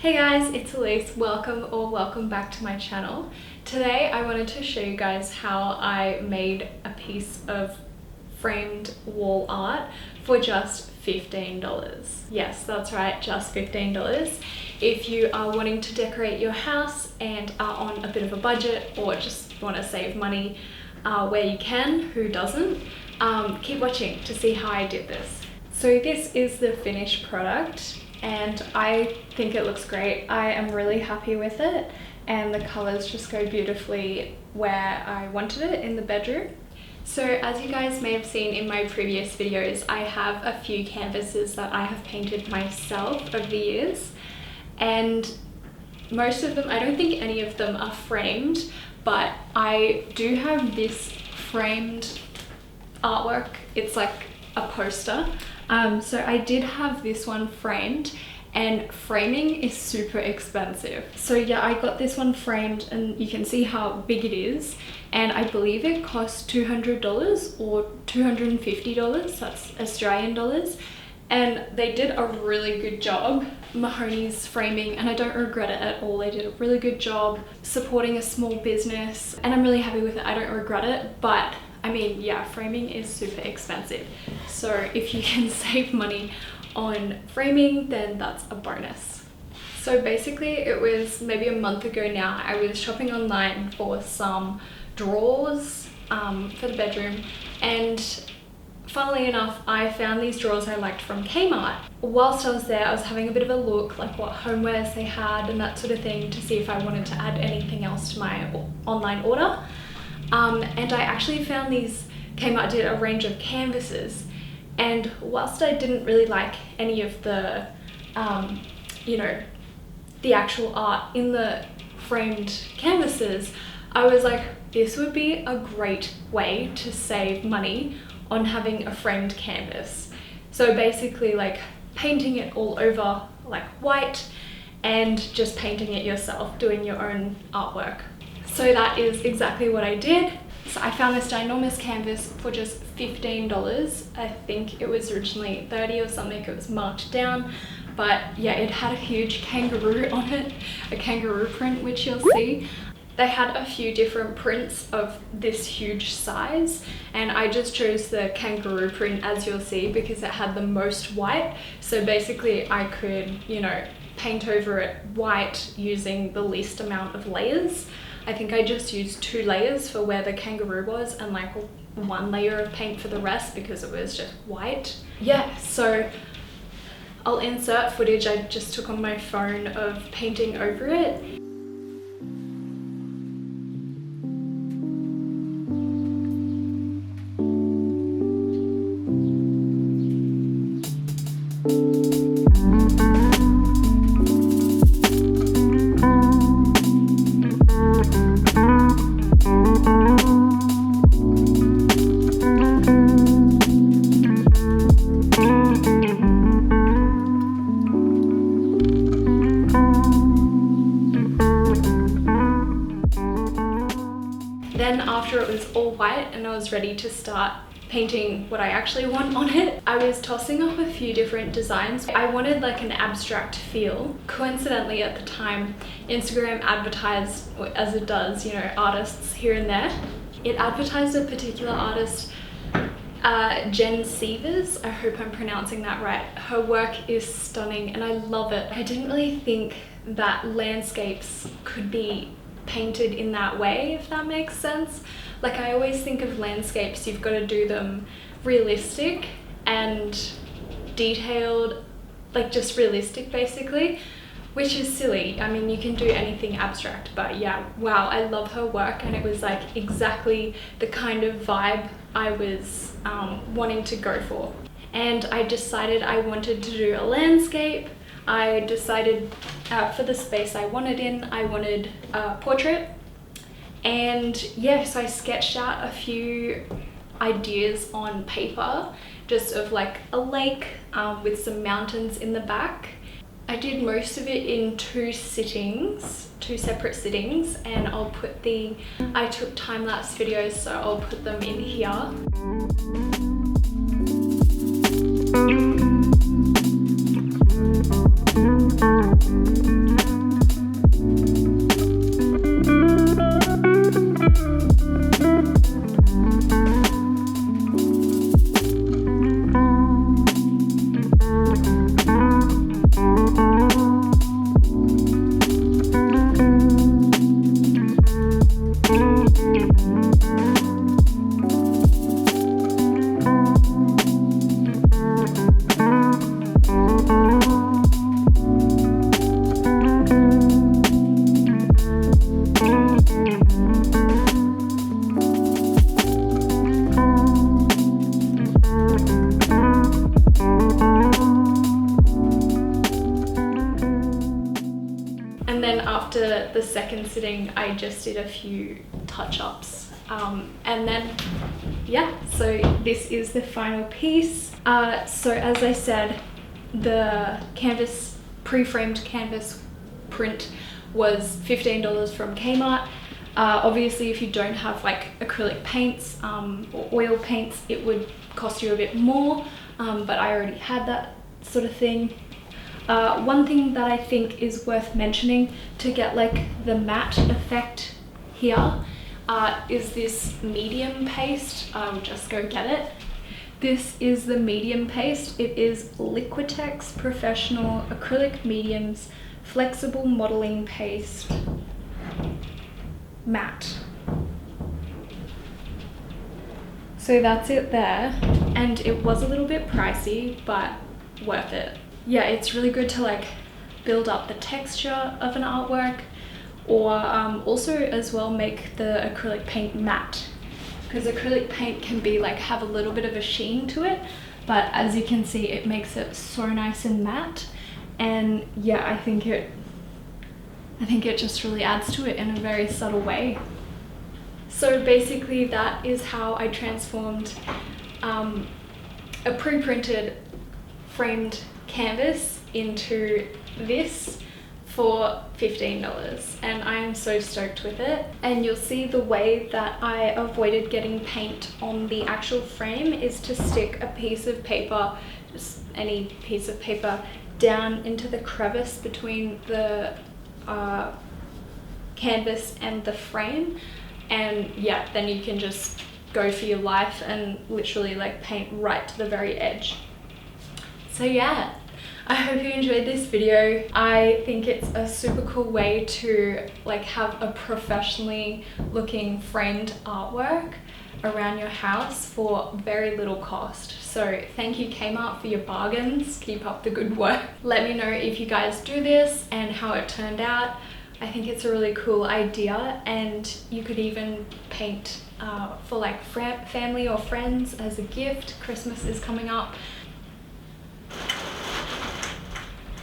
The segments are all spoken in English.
Hey guys, it's Elise. Welcome back to my channel. Today I wanted to show you guys how I made a piece of framed wall art for just $15. Yes, that's right, just $15. If you are wanting to decorate your house and are on a bit of a budget or just want to save money where you can, who doesn't, keep watching to see how I did this. So this is the finished product and I think it looks great. I am really happy with it and the colors just go beautifully where I wanted it in the bedroom. So as you guys may have seen in my previous videos, I have a few canvases that I have painted myself over the years, and most of them, I don't think any of them are framed, but I do have this framed artwork. It's like a poster. So I did have this one framed, and framing is super expensive. So yeah, I got this one framed and you can see how big it is, and I believe it cost $200 or $250, that's Australian dollars, and they did a really good job. Mahoney's framing, and I don't regret it at all. They did a really good job supporting a small business and I'm really happy with it. I don't regret it, but I mean, yeah, framing is super expensive. So if you can save money on framing, then that's a bonus. So basically it was maybe a month ago now, I was shopping online for some drawers for the bedroom, and funnily enough, I found these drawers I liked from Kmart. Whilst I was there, I was having a bit of a look, like what homewares they had and that sort of thing, to see if I wanted to add anything else to my online order. And I actually found these, Kmart did a range of canvases, and whilst I didn't really like any of the, you know, the actual art in the framed canvases, I was like, this would be a great way to save money on having a framed canvas. So basically like painting it all over like white and just painting it yourself, doing your own artwork. So that is exactly what I did. So I found this ginormous canvas for just $15. I think it was originally $30 or something, it was marked down. But yeah, it had a huge kangaroo on it, a kangaroo print, which you'll see. They had a few different prints of this huge size, and I just chose the kangaroo print, as you'll see, because it had the most white. So basically I could, you know, paint over it white using the least amount of layers. I think I just used 2 layers for where the kangaroo was and like 1 layer of paint for the rest because it was just white. Yeah, so I'll insert footage I just took on my phone of painting over it. Then after it was all white and I was ready to start painting what I actually want on it, I was tossing up a few different designs. I wanted like an abstract feel. Coincidentally at the time, Instagram advertised, as it does, you know, artists here and there. It advertised a particular artist, Jen Sievers. I hope I'm pronouncing that right. Her work is stunning and I love it. I didn't really think that landscapes could be painted in that way, if that makes sense. Like I always think of landscapes, you've got to do them realistic and detailed, like just realistic basically, which is silly. I mean, you can do anything abstract, but yeah, wow, I love her work and it was like exactly the kind of vibe I was wanting to go for. And I decided I wanted to do a landscape. I decided for the space I wanted in, I wanted a portrait. And yeah, so I sketched out a few ideas on paper, just of like a lake with some mountains in the back. I did most of it in 2 separate sittings, and I'll put I took time-lapse videos, so I'll put them in here. And then after the second sitting, I just did a few touch-ups. And then, yeah, so this is the final piece. So as I said, the canvas, pre-framed canvas print was $15 from Kmart. Obviously, if you don't have like acrylic paints or oil paints, it would cost you a bit more, but I already had that sort of thing. One thing that I think is worth mentioning to get like the matte effect here is this medium paste. Just go get it. This is the medium paste. It is Liquitex Professional Acrylic Mediums Flexible Modeling Paste Matte. So that's it there, and it was a little bit pricey, but worth it. Yeah, it's really good to like build up the texture of an artwork, or also as well make the acrylic paint matte, because acrylic paint can be like have a little bit of a sheen to it, but as you can see, it makes it so nice and matte. And yeah, I think it just really adds to it in a very subtle way. So basically that is how I transformed a pre-printed framed canvas into this for $15, and I am so stoked with it. And you'll see the way that I avoided getting paint on the actual frame is to stick a piece of paper, just any piece of paper, down into the crevice between the canvas and the frame, and yeah, then you can just go for your life and literally like paint right to the very edge. So yeah, I hope you enjoyed this video. I think it's a super cool way to like have a professionally looking framed artwork around your house for very little cost. So thank you Kmart for your bargains. Keep up the good work. Let me know if you guys do this and how it turned out. I think it's a really cool idea, and you could even paint for like family or friends as a gift. Christmas is coming up.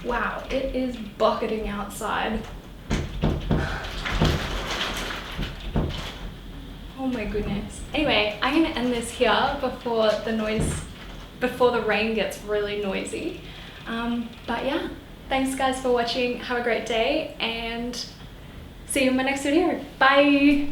Wow, it is bucketing outside. Oh my goodness. Anyway, I'm gonna end this here before the rain gets really noisy. But yeah, thanks guys for watching. Have a great day and see you in my next video. Bye.